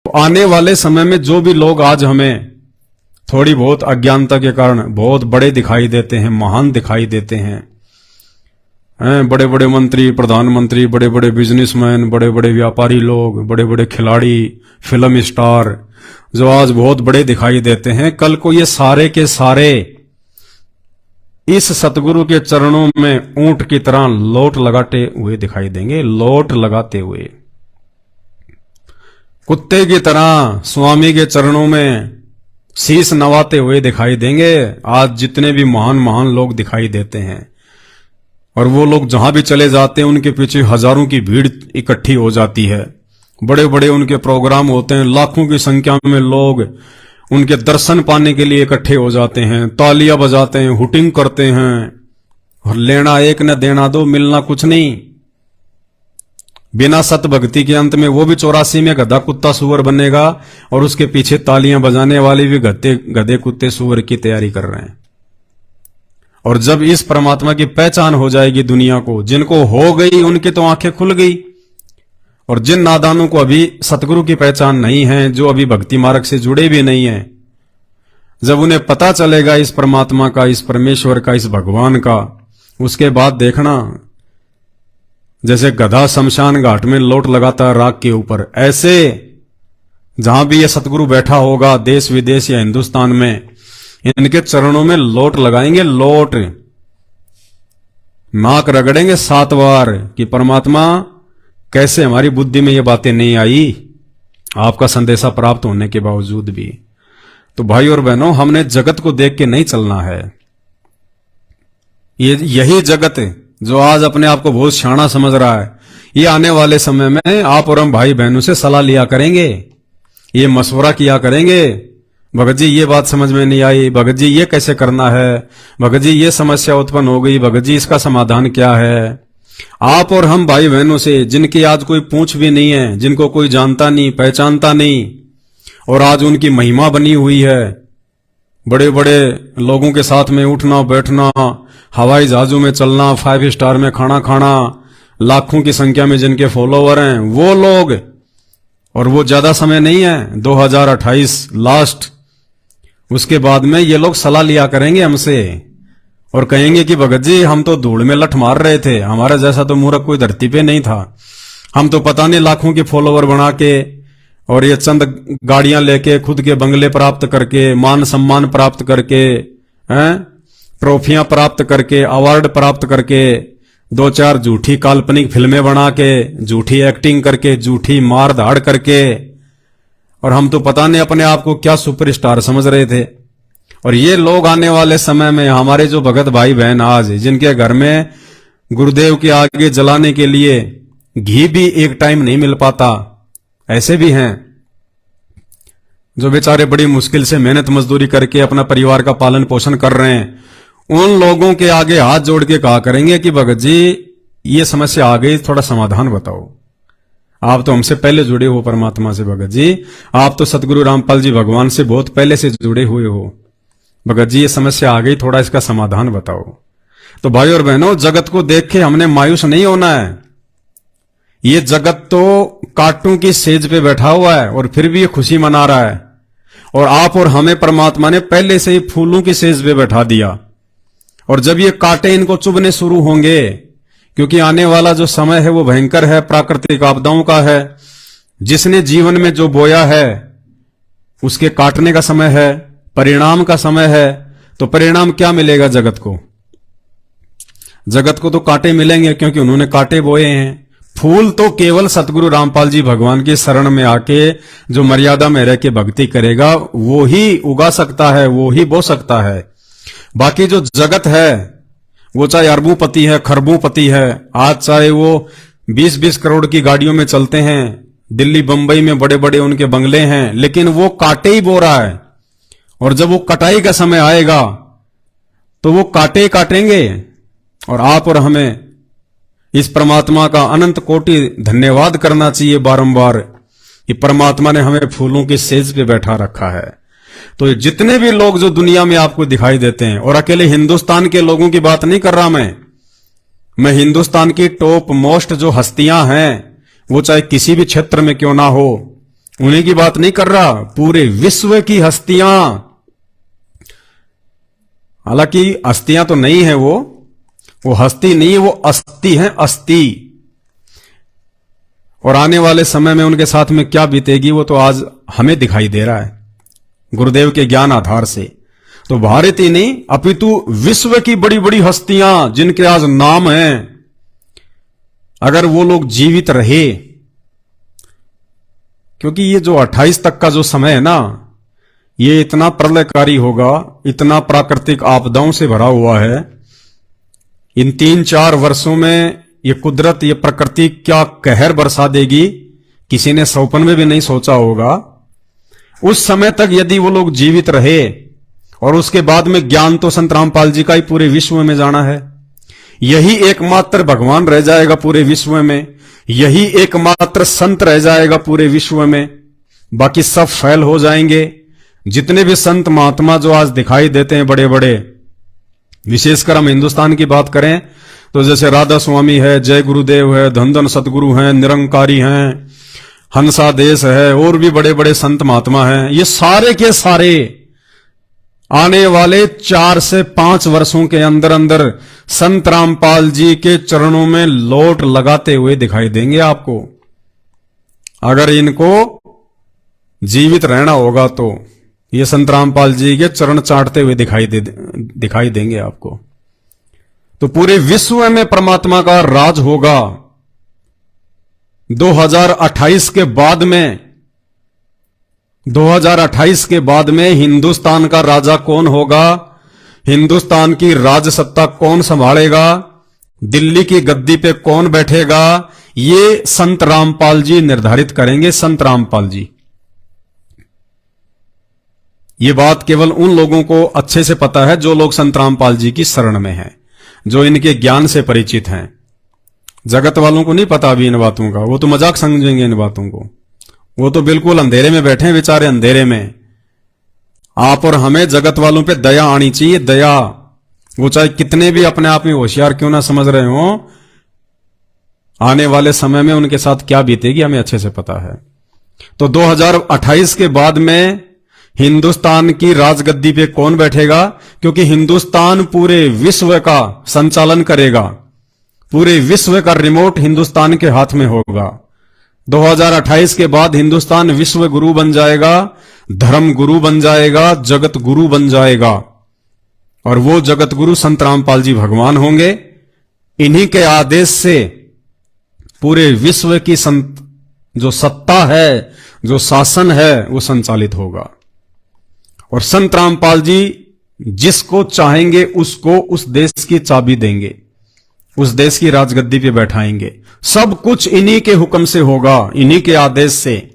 आने वाले समय में जो भी लोग आज हमें थोड़ी बहुत अज्ञानता के कारण बहुत बड़े दिखाई देते हैं, महान दिखाई देते हैं, बड़े बड़े मंत्री, प्रधानमंत्री, बड़े बड़े बिजनेसमैन, बड़े बड़े व्यापारी लोग, बड़े बड़े खिलाड़ी, फिल्म स्टार, जो आज बहुत बड़े दिखाई देते हैं, कल को ये सारे के सारे इस सतगुरु के चरणों में ऊंट की तरह लोट लगाते हुए दिखाई देंगे। लोट लगाते हुए, कुत्ते की तरह स्वामी के चरणों में शीश नवाते हुए दिखाई देंगे। आज जितने भी महान महान लोग दिखाई देते हैं, और वो लोग जहां भी चले जाते हैं उनके पीछे हजारों की भीड़ इकट्ठी हो जाती है। बड़े बड़े उनके प्रोग्राम होते हैं, लाखों की संख्या में लोग उनके दर्शन पाने के लिए इकट्ठे हो जाते हैं, तालियां बजाते हैं, हुटिंग करते हैं, और लेना एक न देना दो, मिलना कुछ नहीं। बिना सत भक्ति के अंत में वो भी 84 में गधा कुत्ता सुअर बनेगा, और उसके पीछे तालियां बजाने वाले भी गधे कुत्ते सुअर की तैयारी कर रहे हैं। और जब इस परमात्मा की पहचान हो जाएगी दुनिया को, जिनको हो गई उनकी तो आंखें खुल गई, और जिन नादानों को अभी सतगुरु की पहचान नहीं है, जो अभी भक्ति मार्ग से जुड़े भी नहीं है, जब उन्हें पता चलेगा इस परमात्मा का, इस परमेश्वर का, इस भगवान का, उसके बाद देखना जैसे गधा शमशान घाट में लोट लगाता है राख के ऊपर, ऐसे जहां भी ये सतगुरु बैठा होगा, देश विदेश या हिंदुस्तान में, इनके चरणों में लोट लगाएंगे। लोट, नाक रगड़ेंगे 7 बार कि परमात्मा कैसे हमारी बुद्धि में ये बातें नहीं आई, आपका संदेशा प्राप्त होने के बावजूद भी। तो भाई और बहनों, हमने जगत को देख के नहीं चलना है। यही जगत जो आज अपने आप को बहुत शाना समझ रहा है, ये आने वाले समय में आप और हम भाई बहनों से सलाह लिया करेंगे, ये मशवरा किया करेंगे। भगत जी ये बात समझ में नहीं आई, भगत जी ये कैसे करना है, भगत जी ये समस्या उत्पन्न हो गई, भगत जी इसका समाधान क्या है। आप और हम भाई बहनों से, जिनकी आज कोई पूछ भी नहीं है, जिनको कोई जानता नहीं, पहचानता नहीं, और आज उनकी महिमा बनी हुई है, बड़े बड़े लोगों के साथ में उठना बैठना, हवाई जहाजों में चलना, 5 स्टार में खाना खाना, लाखों की संख्या में जिनके फॉलोवर हैं वो लोग, और वो ज्यादा समय नहीं है, 2028 लास्ट, उसके बाद में ये लोग सलाह लिया करेंगे हमसे और कहेंगे कि भगत जी हम तो धूल में लठ मार रहे थे, हमारा जैसा तो मूर्ख कोई धरती पे नहीं था, हम तो पता नहीं लाखों के फॉलोवर बना के और ये चंद गाड़ियां लेके, खुद के बंगले प्राप्त करके, मान सम्मान प्राप्त करके, ट्रॉफियां प्राप्त करके, अवार्ड प्राप्त करके, 2-4 झूठी काल्पनिक फिल्में बना के, झूठी एक्टिंग करके, झूठी मार धाड़ करके, और हम तो पता नहीं अपने आप को क्या सुपरस्टार समझ रहे थे। और ये लोग आने वाले समय में, हमारे जो भगत भाई बहन आज जिनके घर में गुरुदेव के आगे जलाने के लिए घी भी एक टाइम नहीं मिल पाता, ऐसे भी हैं जो बेचारे बड़ी मुश्किल से मेहनत मजदूरी करके अपना परिवार का पालन पोषण कर रहे हैं। उन लोगों के आगे हाथ जोड़ के कहा करेंगे कि भगत जी ये समस्या आ गई, थोड़ा समाधान बताओ। आप तो हमसे पहले जुड़े हो परमात्मा से भगत जी, आप तो सतगुरु रामपाल जी भगवान से बहुत पहले से जुड़े हुए हो, भगत जी ये समस्या आ गई, थोड़ा इसका समाधान बताओ। तो भाई और बहनों, जगत को देख के हमने मायूस नहीं होना है। ये जगत तो कांटों की सेज पे बैठा हुआ है और फिर भी ये खुशी मना रहा है, और आप और हमें परमात्मा ने पहले से ही फूलों की सेज पे बैठा दिया। और जब ये कांटे इनको चुभने शुरू होंगे, क्योंकि आने वाला जो समय है वो भयंकर है, प्राकृतिक आपदाओं का है, जिसने जीवन में जो बोया है उसके काटने का समय है, परिणाम का समय है। तो परिणाम क्या मिलेगा जगत को? जगत को तो कांटे मिलेंगे, क्योंकि उन्होंने कांटे बोए हैं। फूल तो केवल सतगुरु रामपाल जी भगवान की शरण में आके जो मर्यादा में रह के भक्ति करेगा वो ही उगा सकता है, वो ही बो सकता है। बाकी जो जगत है वो चाहे अरबोंपति है, खरबोंपति है, आज चाहे वो 20-20 करोड़ की गाड़ियों में चलते हैं, दिल्ली बंबई में बड़े बड़े उनके बंगले हैं, लेकिन वो कांटे ही बो रहा है। और जब वो कटाई का समय आएगा तो वो कांटे काटेंगे। और आप और हमें इस परमात्मा का अनंत कोटि धन्यवाद करना चाहिए बारंबार कि परमात्मा ने हमें फूलों की सेज पे बैठा रखा है। तो जितने भी लोग जो दुनिया में आपको दिखाई देते हैं, और अकेले हिंदुस्तान के लोगों की बात नहीं कर रहा मैं हिंदुस्तान की टॉप मोस्ट जो हस्तियां हैं, वो चाहे किसी भी क्षेत्र में क्यों ना हो, उन्हीं की बात नहीं कर रहा, पूरे विश्व की हस्तियां। हालांकि हस्तियां तो नहीं है, वो हस्ती नहीं है, वो अस्थि है, अस्थि। और आने वाले समय में उनके साथ में क्या बीतेगी वो तो आज हमें दिखाई दे रहा है गुरुदेव के ज्ञान आधार से। तो भारत ही नहीं अपितु विश्व की बड़ी बड़ी हस्तियां जिनके आज नाम हैं, अगर वो लोग जीवित रहे, क्योंकि ये जो 28 तक का जो समय है ना, ये इतना प्रलयकारी होगा, इतना प्राकृतिक आपदाओं से भरा हुआ है। इन 3-4 वर्षों में ये कुदरत, ये प्रकृति क्या कहर बरसा देगी, किसी ने सपन में भी नहीं सोचा होगा। उस समय तक यदि वो लोग जीवित रहे, और उसके बाद में ज्ञान तो संत रामपाल जी का ही पूरे विश्व में जाना है। यही एकमात्र भगवान रह जाएगा पूरे विश्व में, यही एकमात्र संत रह जाएगा पूरे विश्व में, बाकी सब फैल हो जाएंगे। जितने भी संत महात्मा जो आज दिखाई देते हैं बड़े बड़े, विशेषकर हम हिंदुस्तान की बात करें तो जैसे राधा स्वामी है, जय गुरुदेव है, धन धन सतगुरु हैं, निरंकारी हैं, हंसा देश है, और भी बड़े बड़े संत महात्मा हैं, ये सारे के सारे आने वाले 4 से 5 वर्षों के अंदर अंदर संत रामपाल जी के चरणों में लोट लगाते हुए दिखाई देंगे आपको। अगर इनको जीवित रहना होगा तो ये संत रामपाल जी के चरण चाटते हुए दिखाई देंगे आपको। तो पूरे विश्व में परमात्मा का राज होगा। 2028 के बाद में 2028 के बाद में हिंदुस्तान का राजा कौन होगा, हिंदुस्तान की राज सत्ता कौन संभालेगा, दिल्ली की गद्दी पे कौन बैठेगा, ये संत रामपाल जी निर्धारित करेंगे। संत रामपाल जी, ये बात केवल उन लोगों को अच्छे से पता है जो लोग संत रामपाल जी की शरण में हैं, जो इनके ज्ञान से परिचित हैं। जगत वालों को नहीं पता अभी इन बातों का, वो तो मजाक समझेंगे इन बातों को। वो तो बिल्कुल अंधेरे में बैठे हैं बेचारे, अंधेरे में। आप और हमें जगत वालों पे दया आनी चाहिए, दया। वो चाहे कितने भी अपने आप में होशियार क्यों ना समझ रहे हो, आने वाले समय में उनके साथ क्या बीतेगी हमें अच्छे से पता है। तो 2028 के बाद में हिंदुस्तान की राजगद्दी पे कौन बैठेगा, क्योंकि हिंदुस्तान पूरे विश्व का संचालन करेगा, पूरे विश्व का रिमोट हिंदुस्तान के हाथ में होगा। 2028 के बाद हिंदुस्तान विश्व गुरु बन जाएगा, धर्म गुरु बन जाएगा, जगत गुरु बन जाएगा। और वो जगत गुरु संत रामपाल जी भगवान होंगे। इन्हीं के आदेश से पूरे विश्व की जो सत्ता है, जो शासन है, वो संचालित होगा। और संत रामपाल जी जिसको चाहेंगे उसको उस देश की चाबी देंगे, उस देश की राजगद्दी पे बैठाएंगे। सब कुछ इन्हीं के हुक्म से होगा, इन्हीं के आदेश से।